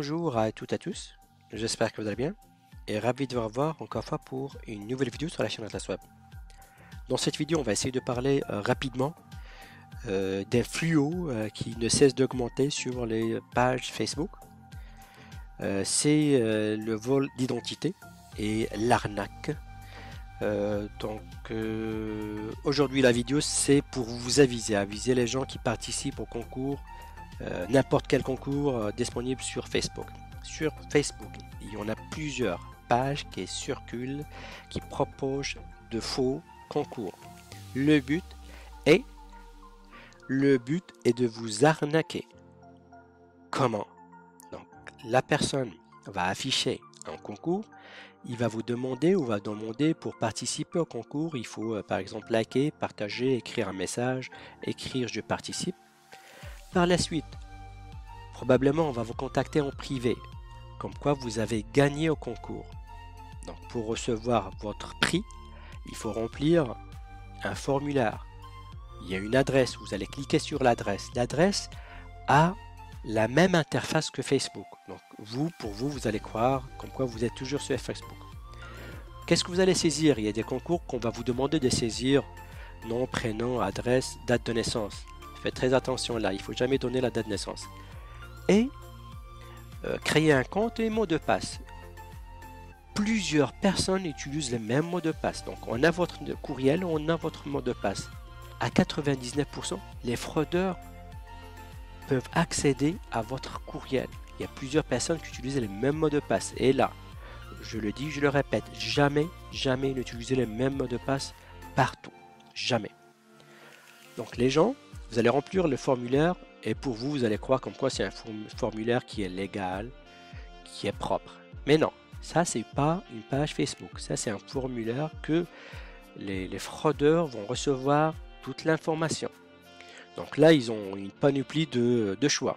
Bonjour à toutes et à tous, j'espère que vous allez bien et ravi de vous revoir encore une fois pour une nouvelle vidéo sur la chaîne Atlas Web. Dans cette vidéo, on va essayer de parler rapidement des fluos qui ne cessent d'augmenter sur les pages Facebook. C'est le vol d'identité et l'arnaque. Aujourd'hui la vidéo c'est pour vous aviser les gens qui participent au concours, n'importe quel concours disponible sur Facebook. Sur Facebook, il y en a plusieurs pages qui circulent, qui proposent de faux concours. Le but est de vous arnaquer. Comment? Donc la personne va afficher un concours. Il va vous demander ou va demander pour participer au concours, il faut par exemple liker, partager, écrire un message, écrire je participe. Par la suite, probablement on va vous contacter en privé, comme quoi vous avez gagné au concours. Donc pour recevoir votre prix, il faut remplir un formulaire. Il y a une adresse, vous allez cliquer sur l'adresse. L'adresse a la même interface que Facebook. Donc pour vous, vous allez croire comme quoi vous êtes toujours sur Facebook. Qu'est-ce que vous allez saisir? Il y a des concours qu'on va vous demander de saisir nom, prénom, adresse, date de naissance. Faites très attention là, il ne faut jamais donner la date de naissance. Et créer un compte et mot de passe. Plusieurs personnes utilisent le même mot de passe. Donc on a votre courriel, on a votre mot de passe. À 99%, les fraudeurs peuvent accéder à votre courriel. Il y a plusieurs personnes qui utilisent les mêmes mots de passe. Et là, je le dis, je le répète, jamais n'utilisez les mêmes mots de passe partout. Jamais. Donc les gens, vous allez remplir le formulaire et pour vous, vous allez croire comme quoi c'est un formulaire qui est légal, qui est propre. Mais non, ça c'est pas une page Facebook. Ça c'est un formulaire que les fraudeurs vont recevoir toute l'information. Donc là, ils ont une panoplie de choix.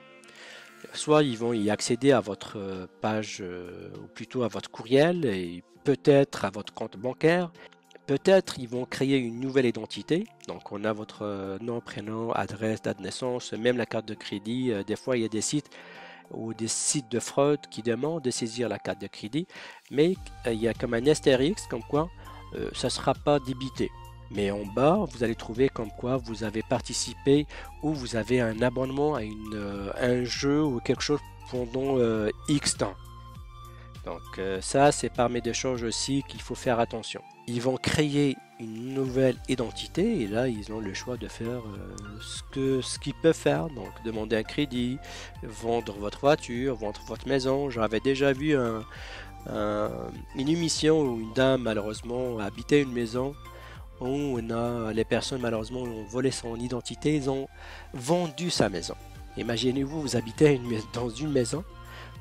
Soit ils vont y accéder à votre page, ou plutôt à votre courriel, et peut-être à votre compte bancaire. Peut-être ils vont créer une nouvelle identité. Donc on a votre nom, prénom, adresse, date de naissance, même la carte de crédit. Des fois, il y a des sites ou des sites de fraude qui demandent de saisir la carte de crédit. Mais il y a comme un astérix, comme quoi ça ne sera pas débité. Mais en bas, vous allez trouver comme quoi vous avez participé ou vous avez un abonnement à un jeu ou quelque chose pendant X temps. Donc ça, c'est parmi des choses aussi qu'il faut faire attention. Ils vont créer une nouvelle identité et là, ils ont le choix de faire ce qu'ils peuvent faire. Donc demander un crédit, vendre votre voiture, vendre votre maison. J'avais déjà vu une émission où une dame malheureusement habitait une maison. Où les personnes malheureusement ont volé son identité, ils ont vendu sa maison. Imaginez-vous, vous habitez dans une maison,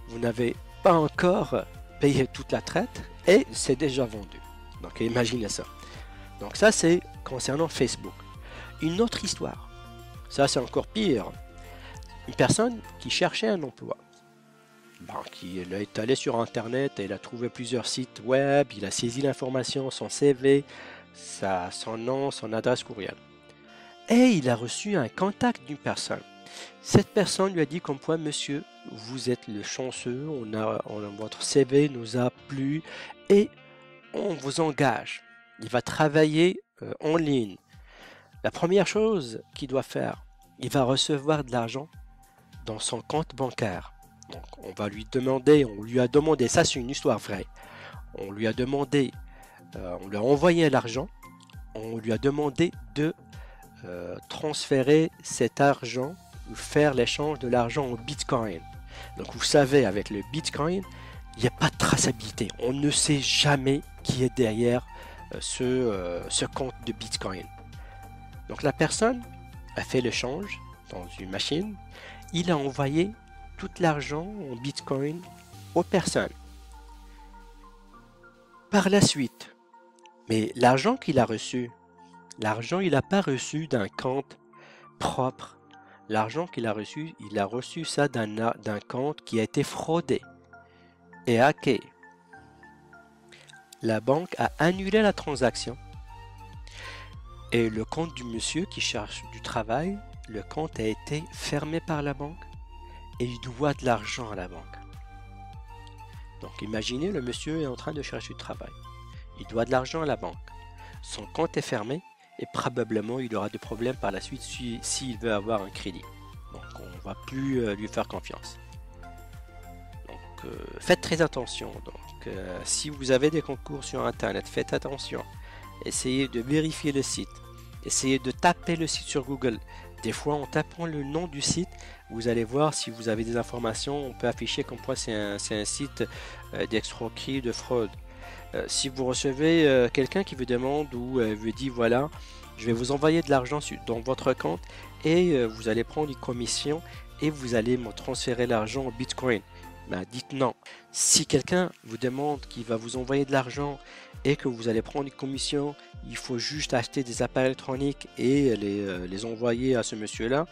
vous n'avez pas encore payé toute la traite et c'est déjà vendu. Donc imaginez ça. Donc ça c'est concernant Facebook. Une autre histoire, ça c'est encore pire. Une personne qui cherchait un emploi. Qui est allé sur internet et il a trouvé plusieurs sites web, il a saisi l'information, son CV, son nom, son adresse courriel. Et il a reçu un contact d'une personne. Cette personne lui a dit comme quoi, monsieur, vous êtes le chanceux, votre CV nous a plu et on vous engage. Il va travailler en ligne. La première chose qu'il doit faire, il va recevoir de l'argent dans son compte bancaire. Donc on va lui demander, on lui a demandé, ça c'est une histoire vraie, on lui a demandé, on lui a envoyé l'argent, on lui a demandé de transférer cet argent ou faire l'échange de l'argent en Bitcoin. Donc vous savez, avec le Bitcoin, il n'y a pas de traçabilité, on ne sait jamais qui est derrière ce compte de Bitcoin. Donc la personne a fait l'échange dans une machine, il a envoyé tout l'argent en Bitcoin aux personnes. Par la suite, mais l'argent qu'il a reçu, l'argent il n'a pas reçu d'un compte propre. L'argent qu'il a reçu, il a reçu ça d'un compte qui a été fraudé et hacké. La banque a annulé la transaction et le compte du monsieur qui cherche du travail, le compte a été fermé par la banque et il doit de l'argent à la banque. Donc imaginez, le monsieur est en train de chercher du travail. Il doit de l'argent à la banque. Son compte est fermé et probablement il aura des problèmes par la suite s'il veut avoir un crédit. Donc on ne va plus lui faire confiance. Donc faites très attention. Donc si vous avez des concours sur internet, faites attention. Essayez de vérifier le site. Essayez de taper le site sur Google. Des fois, en tapant le nom du site, vous allez voir si vous avez des informations. On peut afficher comme quoi c'est un site d'escroquerie, de fraude. Si vous recevez quelqu'un qui vous demande ou vous dit voilà, je vais vous envoyer de l'argent dans votre compte et vous allez prendre une commission et vous allez me transférer l'argent en Bitcoin. Ben, dites non. Si quelqu'un vous demande qu'il va vous envoyer de l'argent et que vous allez prendre une commission, il faut juste acheter des appareils électroniques et les envoyer à ce monsieur-là.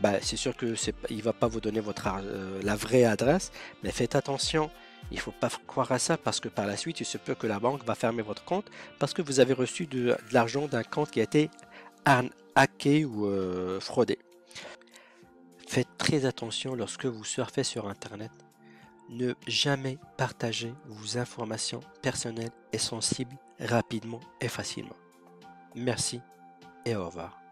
Ben, c'est sûr que il va pas vous donner la vraie adresse, mais faites attention. Il ne faut pas croire à ça parce que par la suite, il se peut que la banque va fermer votre compte parce que vous avez reçu de l'argent d'un compte qui a été hacké ou fraudé. Faites très attention lorsque vous surfez sur Internet. Ne jamais partager vos informations personnelles et sensibles rapidement et facilement. Merci et au revoir.